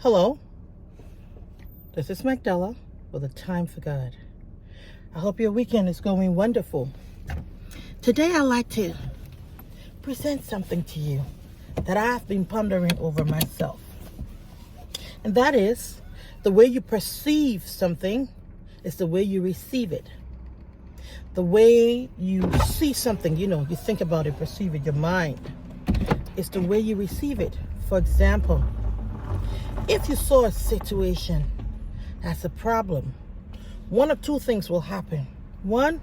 Hello, this is Magdala with a Time for God. I hope your weekend is going wonderful. Today I'd like to present something to you that I've been pondering over myself. And that is, the way you perceive something is the way you receive it. The way you see something, you think about it, perceive it, your mind, is the way you receive it. For example, if you saw a situation as a problem, one of two things will happen. One,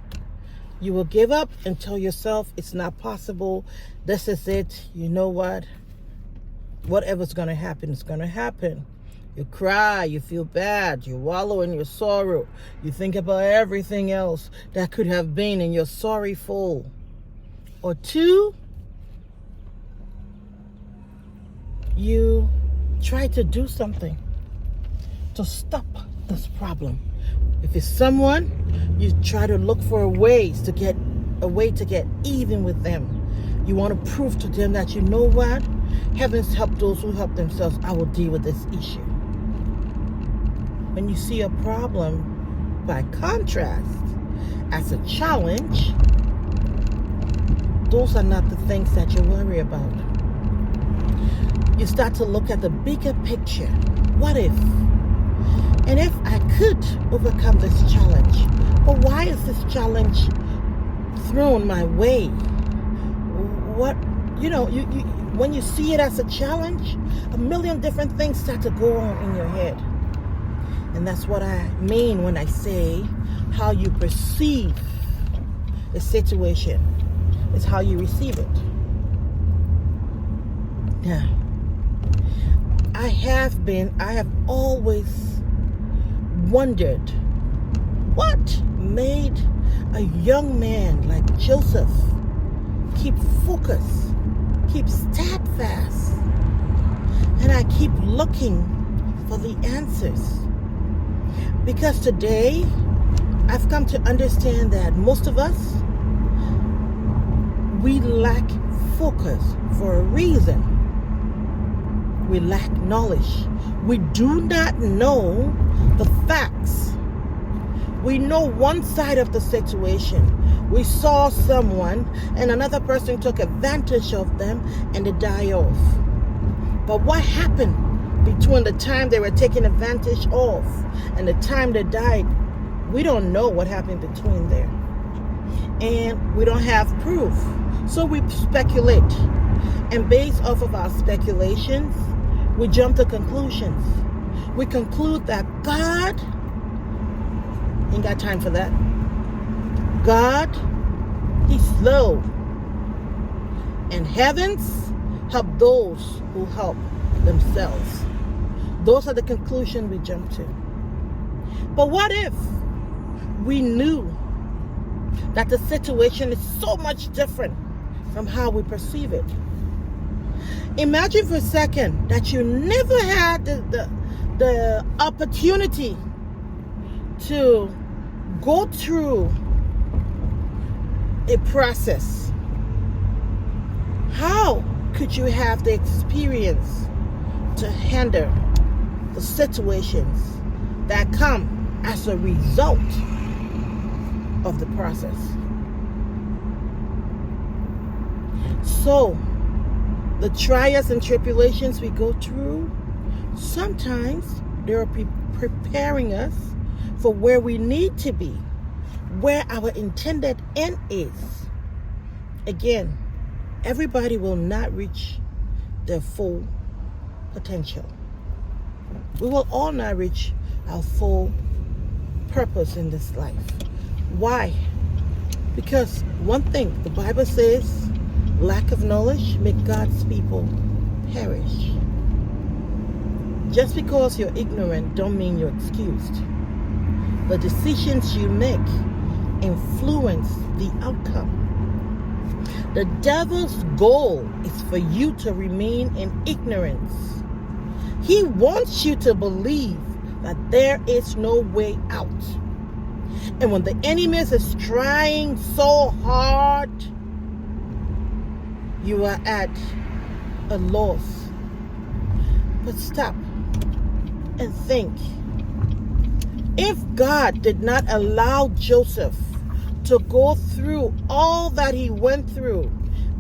you will give up and tell yourself it's not possible. This is it. You know what? Whatever's going to happen is going to happen. You cry, you feel bad, you wallow in your sorrow. You think about everything else that could have been and you're sorrowful. Or two, you try to do something to stop this problem. If it's someone, you try to look for ways to get even with them. You want to prove to them that, you know what? Heavens help those who help themselves. I will deal with this issue. When you see a problem, by contrast, as a challenge, those are not the things that you worry about. You start to look at the bigger picture. What if? And if I could overcome this challenge, but why is this challenge thrown my way? What, when you see it as a challenge, a million different things start to go on in your head. And that's what I mean when I say how you perceive a situation is how you receive it. Now, I have always wondered what made a young man like Joseph keep focused, keep steadfast, and I keep looking for the answers. Because today, I've come to understand that most of us, we lack focus for a reason. We lack knowledge. We do not know the facts. We know one side of the situation. We saw someone and another person took advantage of them and they die off. But what happened between the time they were taken advantage of and the time they died? We don't know what happened between there. And we don't have proof. So we speculate. And based off of our speculations, we jump to conclusions. We conclude that God ain't got time for that. God, he's slow. And heavens help those who help themselves. Those are the conclusions we jump to. But what if we knew that the situation is so much different from how we perceive it? Imagine for a second that you never had the opportunity to go through a process. How could you have the experience to handle the situations that come as a result of the process? So, the trials and tribulations we go through, sometimes they are preparing us for where we need to be, where our intended end is. Again, everybody will not reach their full potential. We will all not reach our full purpose in this life. Why? Because one thing, the Bible says, lack of knowledge make God's people perish. Just because you're ignorant don't mean you're excused. The decisions you make influence the outcome. The devil's goal is for you to remain in ignorance. He wants you to believe that there is no way out. And when the enemy is trying so hard, you are at a loss. But stop. and think, if God did not allow Joseph to go through all that he went through,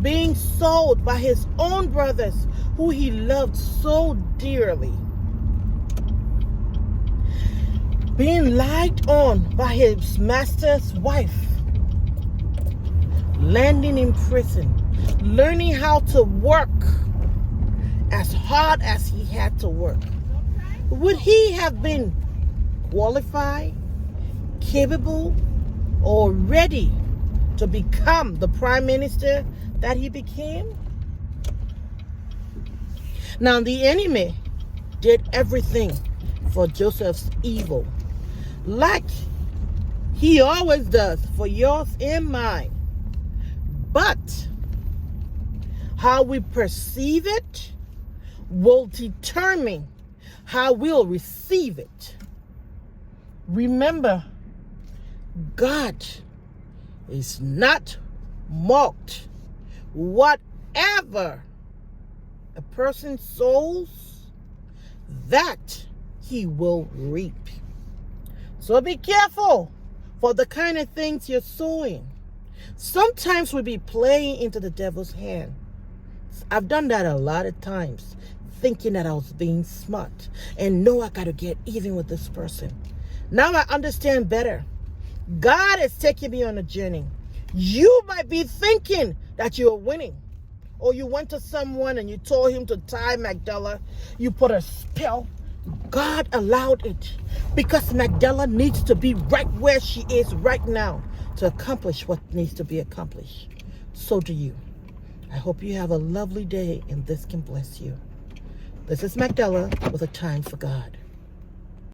being sold by his own brothers who he loved so dearly, being lied on by his master's wife, landing in prison, learning how to work as hard as he had to work, would he have been qualified, capable, or ready to become the prime minister that he became? Now, the enemy did everything for Joseph's evil, like he always does for yours and mine. But how we perceive it will determine how we'll receive it. Remember, God is not mocked. Whatever a person sows, that he will reap. So be careful for the kind of things you're sowing. Sometimes we'll be playing into the devil's hand. I've done that a lot of times, thinking that I was being smart and no, I got to get even with this person. Now I understand better. God is taking me on a journey. You might be thinking that you're winning, or you went to someone and you told him to tie Magdala. You put a spell. God allowed it because Magdala needs to be right where she is right now to accomplish what needs to be accomplished. So do you. I hope you have a lovely day and this can bless you. This is Magdala with a time for God.